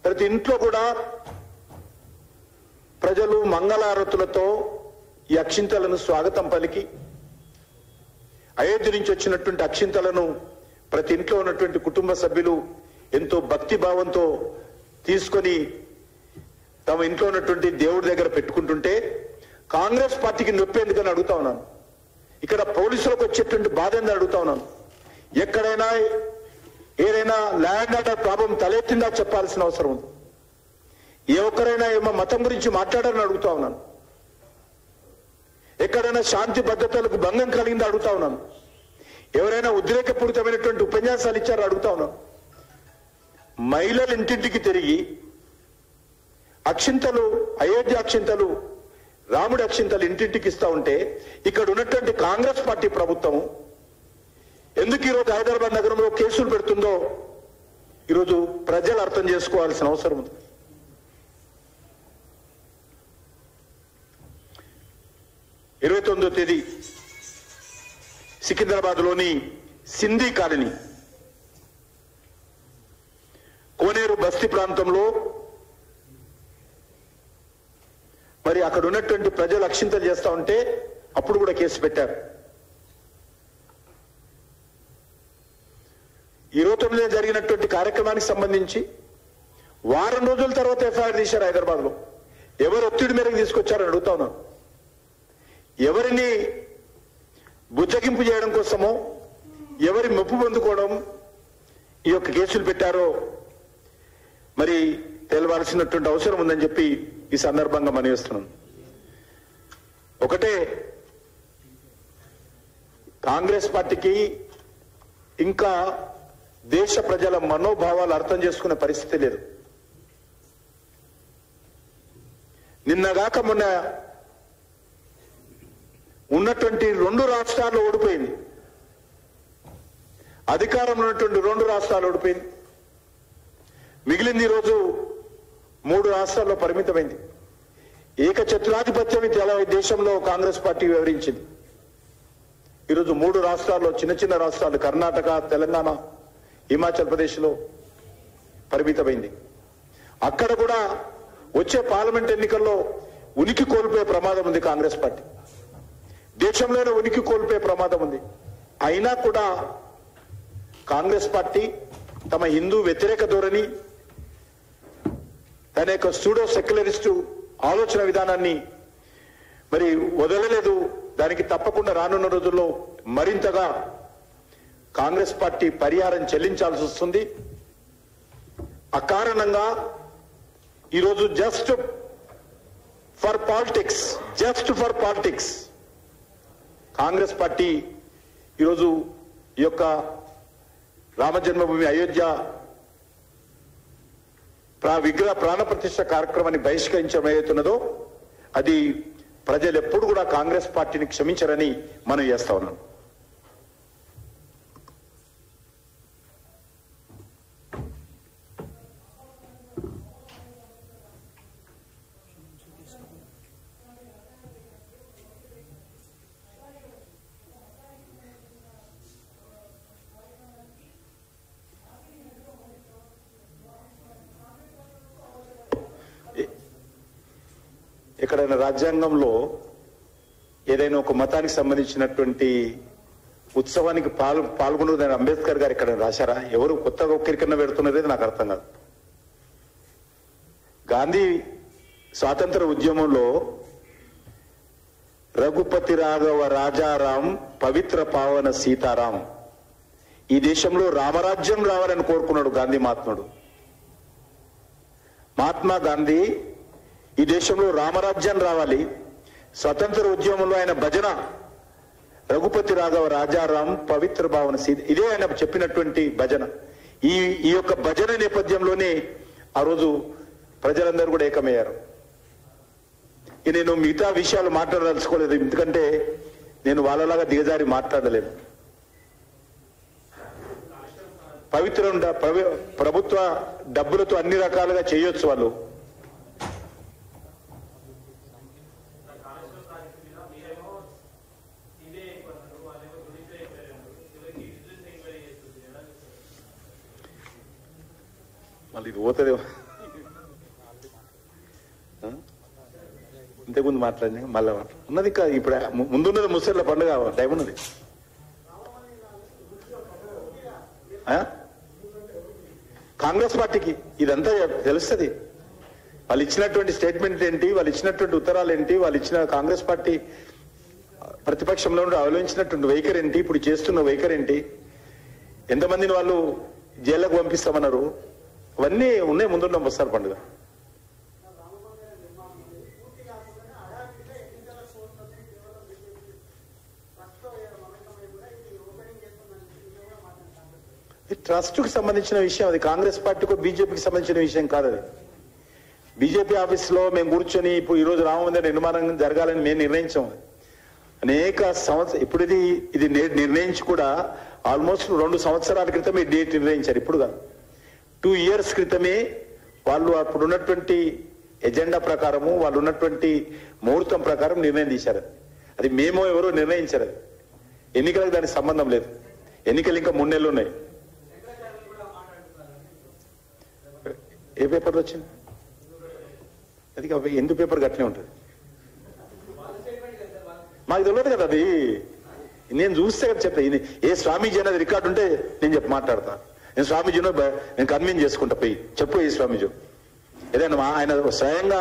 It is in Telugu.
ప్రతి ఇంట్లో కూడా ప్రజలు మంగళారతులతో ఈ అక్షింతలను స్వాగతం పలికి అయోధ్య నుంచి వచ్చినటువంటి అక్షింతలను ప్రతి ఇంట్లో ఉన్నటువంటి కుటుంబ సభ్యులు ఎంతో భక్తి భావంతో తీసుకొని తమ ఇంట్లో ఉన్నటువంటి దేవుడి దగ్గర పెట్టుకుంటుంటే కాంగ్రెస్ పార్టీకి నొప్పి ఎందుకని అడుగుతా ఉన్నాను. ఇక్కడ పోలీసులకు వచ్చేటువంటి బాధ ఎందుకు అడుగుతా ఉన్నాను. ఎక్కడైనా ఏదైనా ల్యాండ్ ఆర్డర్ ప్రాబ్లం తలెత్తిందా చెప్పాల్సిన అవసరం ఉంది. ఏ ఒక్కరైనా ఏమో మతం గురించి మాట్లాడాలని అడుగుతా ఉన్నాను. ఎక్కడైనా శాంతి భద్రతలకు భంగం కలిగిందా అడుగుతా ఉన్నాను. ఎవరైనా ఉద్రేకపూరితమైనటువంటి ఉపన్యాసాలు ఇచ్చారో అడుగుతా ఉన్నాను. మహిళలు ఇంటింటికి తిరిగి అక్షింతలు, అయోధ్య అక్షింతలు, రాముడి అక్షింతలు ఇంటింటికి ఇస్తా ఉంటే ఇక్కడ ఉన్నటువంటి కాంగ్రెస్ పార్టీ ప్రభుత్వం ఎందుకు ఈరోజు హైదరాబాద్ నగరంలో కేసులు పెడుతుందో ఈరోజు ప్రజలు అర్థం చేసుకోవాల్సిన అవసరం ఉంది. ఇరవై 29వ తేదీ సికింద్రాబాద్లోని సింధీ కాలనీ కోనేరు బస్తీ ప్రాంతంలో మరి అక్కడ ఉన్నటువంటి ప్రజలు అక్షింతలు చేస్తా ఉంటే అప్పుడు కూడా కేసు పెట్టారు. 29న జరిగినటువంటి కార్యక్రమానికి సంబంధించి వారం రోజుల తర్వాత ఎఫ్ఐఆర్ తీశారు హైదరాబాద్ లో. ఎవరు ఒత్తిడి మేరకు తీసుకొచ్చారని అడుగుతా ఉన్నాను. ఎవరిని బుజ్జగింపు చేయడం కోసమో ఎవరి మెప్పు పొందుకోవడం ఈ యొక్క కేసులు పెట్టారో మరి తెలవాల్సినటువంటి అవసరం ఉందని చెప్పి ఈ సందర్భంగా మనవిస్తున్నాను. ఒకటే, కాంగ్రెస్ పార్టీకి ఇంకా దేశ ప్రజల మనోభావాలు అర్థం చేసుకునే పరిస్థితి లేదు. నిన్నగాక మొన్న ఉన్నటువంటి 2 రాష్ట్రాల్లో ఓడిపోయింది. అధికారంలో ఉన్నటువంటి 2 రాష్ట్రాలు ఓడిపోయింది. మిగిలింది ఈరోజు 3 రాష్ట్రాల్లో పరిమితమైంది. ఏకఛత్రాధిపత్యం దేశంలో కాంగ్రెస్ పార్టీ వివరించింది. ఈరోజు 3 రాష్ట్రాల్లో చిన్న చిన్న రాష్ట్రాలు కర్ణాటక, తెలంగాణ, హిమాచల్ ప్రదేశ్లో పరిమితమైంది. అక్కడ కూడా వచ్చే పార్లమెంట్ ఎన్నికల్లో ఉనికి కోల్పోయే ప్రమాదం ఉంది. కాంగ్రెస్ పార్టీ దేశంలోనే ఉనికి కోల్పోయే ప్రమాదం ఉంది. అయినా కూడా కాంగ్రెస్ పార్టీ తమ హిందూ వ్యతిరేక ధోరణి, తన యొక్క సూడో సెక్యులరిస్టు ఆలోచన విధానాన్ని మరి వదలలేదు. దానికి తప్పకుండా రానున్న రోజుల్లో మరింతగా కాంగ్రెస్ పార్టీ పరిహారం చెల్లించాల్సి వస్తుంది. అకారణంగా ఈరోజు just for politics Congress party ఈరోజు ఈ యొక్క రామజన్మభూమి అయోధ్య విగ్రహ ప్రాణ ప్రతిష్ఠ కార్యక్రమాన్ని బహిష్కరించడం ఏదైతున్నదో అది ప్రజలు ఎప్పుడు కూడా కాంగ్రెస్ పార్టీని క్షమించరని మనం చేస్తా ఉన్నాం. ఎక్కడైనా రాజ్యాంగంలో ఏదైనా ఒక మతానికి సంబంధించినటువంటి ఉత్సవానికి పాల్గొన్నదని అంబేద్కర్ గారు ఇక్కడ రాశారా? ఎవరు కొత్తగా ఒక్కరికన్నా పెడుతున్నది నాకు అర్థం కాదు. గాంధీ స్వాతంత్ర ఉద్యమంలో రఘుపతి రాఘవ రాజారాం పవిత్ర పావన సీతారాం, ఈ దేశంలో రామరాజ్యం రావాలని కోరుకున్నాడు గాంధీ మహాత్ముడు. మహాత్మా గాంధీ ఈ దేశంలో రామరాజ్యం రావాలి. స్వతంత్ర ఉద్యమంలో ఆయన భజన రఘుపతి రాఘవ రాజారాం పవిత్ర భావన సీత, ఇదే ఆయన చెప్పినటువంటి భజన. ఈ యొక్క భజన నేపథ్యంలోనే ఆ రోజు ప్రజలందరూ కూడా ఏకమయ్యారు. నేను మిగతా విషయాలు మాట్లాడదలుచుకోలేదు, ఎందుకంటే నేను వాళ్ళలాగా దిగజారి మాట్లాడలేను. ప్రభుత్వ డబ్బులతో అన్ని రకాలుగా చేయొచ్చు వాళ్ళు. మళ్ళీ ఇది పోతుంది. ఇంతకుముందు మాట్లాడినా మళ్ళీ ఉన్నది ఇప్పుడు ముందున్నది ముసళ్ళ పండుగ టైం ఉన్నది. కాంగ్రెస్ పార్టీకి ఇదంతా తెలుస్తుంది. వాళ్ళు ఇచ్చినటువంటి స్టేట్మెంట్ ఏంటి, వాళ్ళు ఇచ్చినటువంటి ఉత్తరాలు ఏంటి, వాళ్ళు ఇచ్చిన కాంగ్రెస్ పార్టీ ప్రతిపక్షంలో అవలంబించినటువంటి వైఖరి ఏంటి, ఇప్పుడు చేస్తున్న వైఖరి ఏంటి, ఎంతమందిని వాళ్ళు జైల్లోకి పంపిస్తామన్నారు, అవన్నీ ఉన్నాయి ముందున్న ముసళ్ళ పండుగ. ట్రస్ట్ కు సంబంధించిన విషయం, అది కాంగ్రెస్ పార్టీకో బీజేపీకి సంబంధించిన విషయం కాదు. అది బీజేపీ ఆఫీస్ లో మేము కూర్చొని ఇప్పుడు ఈ రోజు రామ మందిర నిర్మాణం జరగాలని మేము నిర్ణయించాం. అనేక సంవత్సరం ఇప్పుడు ఇది నిర్ణయించి కూడా ఆల్మోస్ట్ 2 సంవత్సరాల క్రితం ఈ డేట్ నిర్ణయించారు. ఇప్పుడు కాదు, 2 years క్రితమే వాళ్ళు అప్పుడు ఉన్నటువంటి ఎజెండా ప్రకారము, వాళ్ళు ఉన్నటువంటి ముహూర్తం ప్రకారం నిర్ణయం తీశారు. అది మేమో ఎవరో నిర్ణయించారు. అది ఎన్నికలకు దానికి సంబంధం లేదు. ఎన్నికలు ఇంకా 3 నెలలు ఉన్నాయి. ఏ పేపర్లో వచ్చింది అది? ఎందుకు పేపర్ గట్లనే ఉంటుంది, మాకు తెలియదు కదా. అది నేను చూస్తే కదా చెప్తా. ఏ స్వామీజీ అనేది రికార్డు ఉంటే నేను మాట్లాడతా. నేను స్వామీజీనో నేను కన్విన్స్ చేసుకుంటా పోయి చెప్పు ఏ స్వామీజీ ఏదైనా ఆయన స్వయంగా